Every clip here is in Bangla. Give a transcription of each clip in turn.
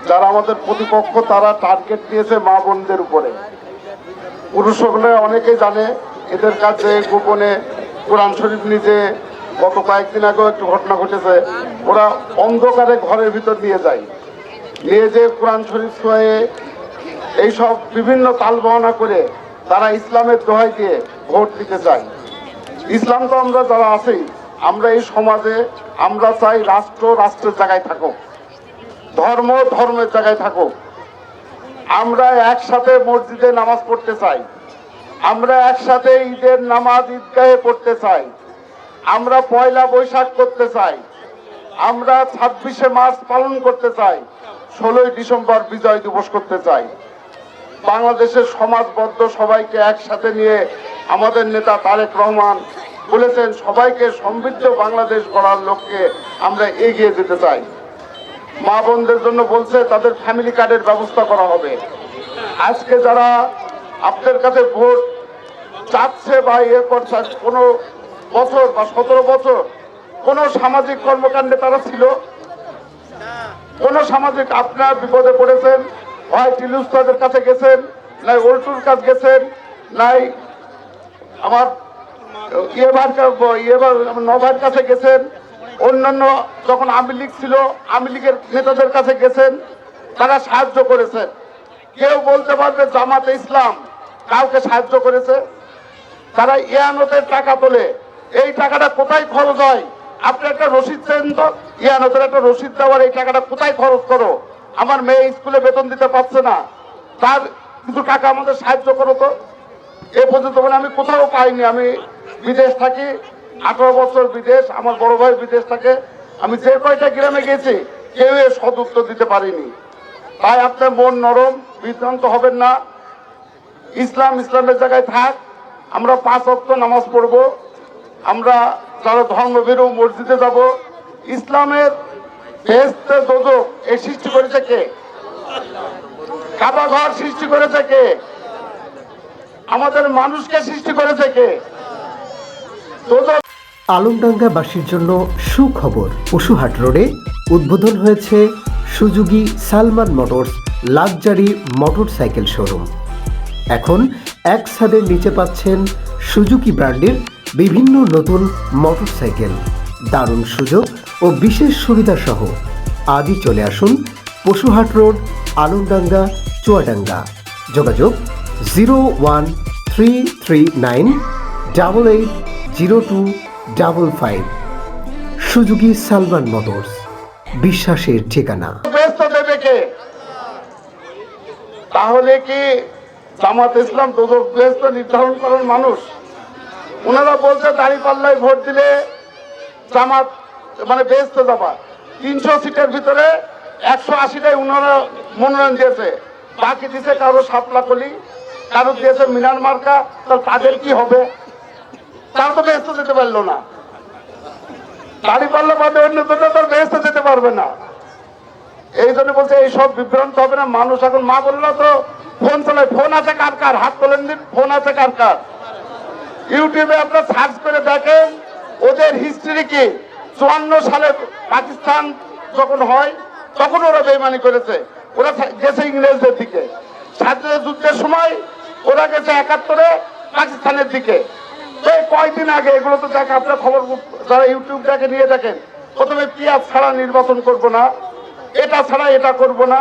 যারা আমাদের প্রতিপক্ষ তারা টার্গেট দিয়েছে মা বোনদের উপরে। পুরুষ সকলে অনেকেই জানে এদের কাছে গোপনে কোরআন শরীফ নিজে গত কয়েকদিন আগেও একটু ঘটনা ঘটেছে, ওরা অন্ধকারে ঘরের ভিতর নিয়ে যায়, নিয়ে যে কোরআন শরীফ ছুঁয়ে এইসব বিভিন্ন তাল বাহানা করে তারা ইসলামের দোহাই দিয়ে ভোট দিতে চায়। ইসলাম তো আমরা যারা আছি আমরা এই সমাজে আমরা চাই রাষ্ট্র রাষ্ট্রের জায়গায় থাকুক, ধর্ম ধর্মের জায়গায় থাকুক। আমরা একসাথে মসজিদে নামাজ পড়তে চাই, আমরা একসাথে ঈদের নামাজ ঈদগাহে পড়তে চাই, আমরা পয়লা বৈশাখ করতে চাই, আমরা 26শে মার্চ পালন করতে চাই, 16ই ডিসেম্বর বিজয় দিবস করতে চাই। বাংলাদেশের সমাজবদ্ধ সবাইকে একসাথে নিয়ে আমাদের নেতা তারেক রহমান বলেছেন সবাইকে সমৃদ্ধ বাংলাদেশ গড়ার লক্ষ্যে আমরা এগিয়ে যেতে চাই। মা বোনদের জন্য বলছে তাদের ফ্যামিলি কার্ডের ব্যবস্থা করা হবে। আজকে যারা আপনাদের কাছে ভোট চাচ্ছে বা ইয়ে করছে, কোনো বছর বা 17 বছর কোন সামাজিক কর্মকাণ্ডে তারা ছিল? কোন সামাজিক আপনার বিপদে পড়েছেন, হয় টিলু উস্তাদের কাছে গেছেন, নাই ওল্টুর কাছে গেছেন, নাই আমার নভার কাছে গেছেন, অন্যান্য যখন আওয়ামী লীগ ছিল আওয়ামী লীগের নেতাদের কাছে গেছেন, তারা সাহায্য করেছেন। কেউ বলতে পারবে জামাতে ইসলাম কাউকে সাহায্য করেছে? তারা ইয়ানতের টাকা তোলে, এই টাকাটা কোথায় খরচ হয়? আপনি একটা রসিদ দেন তো, ইয়ানতের একটা রসিদ দেওয়ার, এই টাকাটা কোথায় খরচ করো? আমার মেয়ে স্কুলে বেতন দিতে পারছে না, তার কিছু টাকা আমাদের সাহায্য করো তো। এ পর্যন্ত মানে আমি কোথাও পাইনি। আমি বিদেশ থাকি, 18 বছর বিদেশ, আমার বড় ভাই বিদেশ থাকে, আমি যে কয়টা গ্রামে গেছি কেউ এর সদুত্তর দিতে পারিনি। তাই আপনার মন নরম, বিভ্রান্ত হবেন না। ইসলাম ইসলামের জায়গায় থাক, আমরা 5 ওয়াক্ত নামাজ পড়বো, আমরা যারা ধর্মভীরু মসজিদে যাব। ইসলামের বেহেশতে দোজখ এই সৃষ্টি করেছে কে? কাবা ঘর সৃষ্টি করেছে কে? আমাদের মানুষকে সৃষ্টি করেছে কে? আলমডাঙ্গাবাসীর জন্য সুখবর, পশুহাট রোডে উদ্বোধন হয়েছে Suzuki Salman motors luxury motorcycle showroom. এখন এক ছাদের নিচে পাচ্ছেন সুজুকি ব্র্যান্ডের বিভিন্ন নতুন মোটরসাইকেল, দারুণ সুযোগ ও বিশেষ সুবিধা সহ। আজই চলে আসুন পশুহাট রোড, আলমডাঙ্গা, চুয়াডাঙ্গা। যোগাযোগ 01339880255। সুজুকি সালমান মোটরস, বিশ্বাসের ঠিকানা। তাহলে কি জামাত ইসলাম দোজখ বেহেশত নির্ধারণ করেন মানুষ? ওনারা বলছে দাঁড়িপাল্লায় ভোট দিলে জামাত মানে বেহেশতে যাবা। 300 সিটের ভিতরে 180টাই ওনারা মনোনয়ন দিয়েছে, বাকি দিয়েছে কারো সাপলাকলি, কারো দিয়েছে মিনার মার্কা। তাহলে তাদের কি হবে? তারা তো বেহেশতে যেতে পারলো না। দাঁড়িপাল্লা বাদে অন্য তার বেহেশতে যেতে পারবে না। এই জন্য বলছে এইসব বিভ্রান্ত হবে না মানুষ। এখন মা বললো তো ফোন চালায়, ফোন আছে কার কার? হাত তোলেন দিন, ফোন আছে কার কার? ইউটিউবে আপনার সার্চ করে দেখেন ওদের হিস্ট্রি কি। 54 সালে পাকিস্তান যখন হয় তখন ওরা বেইমানি করেছে, ওরা গেছে ইংরেজদের দিকে। স্বাধীনতা যুদ্ধের সময় ওরা গেছে 71-এ পাকিস্তানের দিকে। এই কয়দিন আগে এগুলো তো দেখে আপনার খবর যারা ইউটিউব দেখে নিয়ে দেখেন, প্রথমে পিয়াজ ছাড়া নির্বাচন করব না, এটা ছাড়া এটা করব না,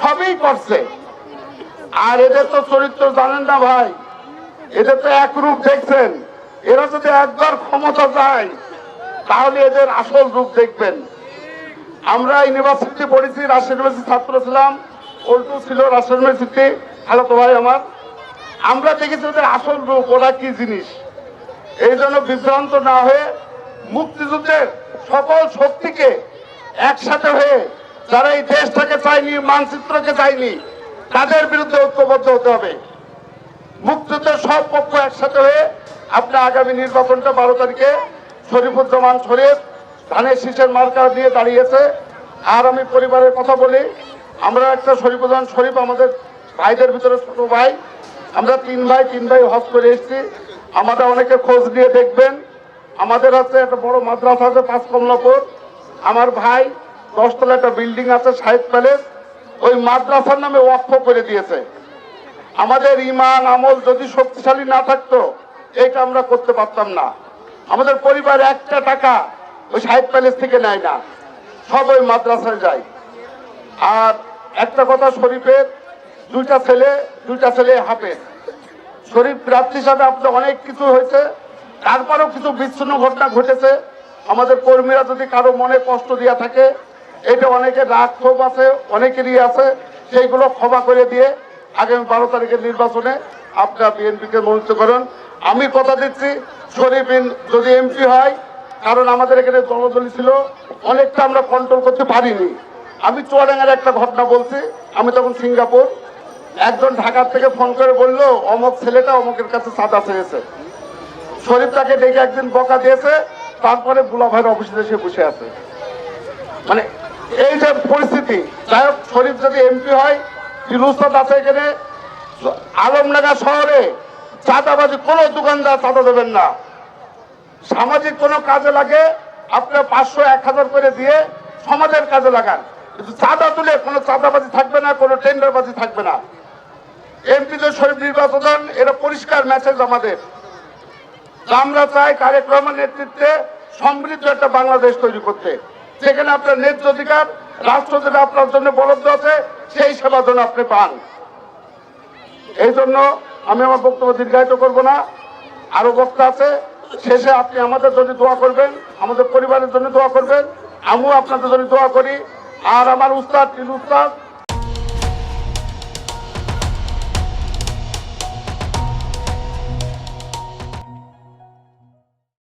সবই করছে। আর এদের তো চরিত্র জানেন না ভাই, এদের তো এক রূপ দেখছেন। এরা যদি একবার ক্ষমতা যায় তাহলে এদের আসল রূপ দেখবেন। আমরা ইউনিভার্সিটি পড়েছি, রাজশাহী ইউনিভার্সিটির ছাত্র ছিলাম, ওল্টু ছিল রাজশাহী ইউনিভার্সিটি, হ্যালো তো ভাই আমার। আমরা দেখেছি ওদের আসল রূপ, ওরা কি জিনিস। এই জন্য বিভ্রান্ত না হয়ে মুক্তিযুদ্ধের সকল শক্তিকে একসাথে হয়ে যারা এই দেশটাকে চায়নি, মানচিত্রকে চায়নি, তাদের বিরুদ্ধে ঐক্যবদ্ধ হতে হবে। মুক্তিযুদ্ধের সব পক্ষ একসাথে হয়ে আপনার আগামী নির্বাচনটা 12 তারিখে শরীফুজ্জামান শরীফ ধানের শীষের মার্কা দিয়ে দাঁড়িয়েছে। আর আমি পরিবারের কথা বলি, আমরা একটা শরীফুজ্জামান শরীফ আমাদের ভাইদের ভিতরে ছোট ভাই, আমরা 3 ভাই হজ করে এসেছি। আমাদের অনেকে খোঁজ নিয়ে দেখবেন। আমাদের হচ্ছে একটা বড় মাদ্রাসা আছে 5 কমলাপুর। আমার ভাই 10 তলা একটা বিল্ডিং আছে সাহিদ প্যালেস, ওই মাদ্রাসার নামে ওয়াকফ করে দিয়েছে। আমাদের ইমান আমল যদি শক্তিশালী না থাকতো এটা আমরা করতে পারতাম না। আমাদের পরিবার একটা টাকা ওই সাহেব প্যালেস থেকে নেয় না, সব ওই মাদ্রাসায় যায়। আর একটা কথা, শরীফের দুইটা ছেলে হাফেজ। শরীফ প্রার্থী হিসাবে আপনার অনেক কিছু হয়েছে, তারপরেও কিছু বিচ্ছিন্ন ঘটনা ঘটেছে। আমাদের কর্মীরা যদি কারো মনে কষ্ট দিয়া থাকে, এটা অনেকের রাগ ক্ষোভ আছে, অনেকেরই আছে, সেইগুলো ক্ষমা করে দিয়ে আগামী 12 তারিখের নির্বাচনে আপনারা বিএনপিকে মনোনীত করেন। আমি কথা দিচ্ছি, শরীফ যদি এমপি হয়, কারণ আমাদের এখানে দলদলি ছিল, অনেকটা আমরা কন্ট্রোল করতে পারিনি। আমি চুয়াডাঙ্গার একটা ঘটনা বলছি। আমি তখন সিঙ্গাপুর, একজন ঢাকার থেকে ফোন করে বললো অমুক ছেলেটা অমুকের কাছে চাঁদা চেয়েছে। শরীফ তাকে ডেকে একদিন বকা দিয়েছে, তারপরে বুলা ভাইয়ের অফিসে এসে বসে আছে। মানে এই যে পরিস্থিতি, যাই হোক, শরীফ যদি এমপি হয়, ফিরুস্তাদ আছে এখানে আলমডাঙ্গা শহরে চাঁদাবাজি, কোনো দোকানদার চাঁদা দেবেন না। সামাজিক কোনো কাজে লাগে আপনার 500 1000 করে দিয়ে সমাজের কাজে লাগান, কিন্তু চাঁদা তুলে কোনো চাঁদাবাজি থাকবে না, কোনো টেন্ডারবাজি থাকবে না। এমপি যে শরীফ নির্বাচন, এটা পরিষ্কার মেসেজ আমাদের। আমরা চাই তারেক রহমানের নেতৃত্বে সমৃদ্ধ একটা বাংলাদেশ তৈরি করতে, যেখানে আপনার ন্যায্য অধিকার, রাষ্ট্র যেটা আপনার জন্য বরাদ্দ আছে, সেই সেবা যেন আপনি পান। এই জন্য আমি আমার বক্তব্য দীর্ঘায়িত করব না, আরো বক্তা আছে। শেষে আপনি আমাদের জন্য দোয়া করবেন, আমাদের পরিবারের জন্য দোয়া করবেন, আমিও আপনাদের জন্য দোয়া করি। আর আমার উস্তাদ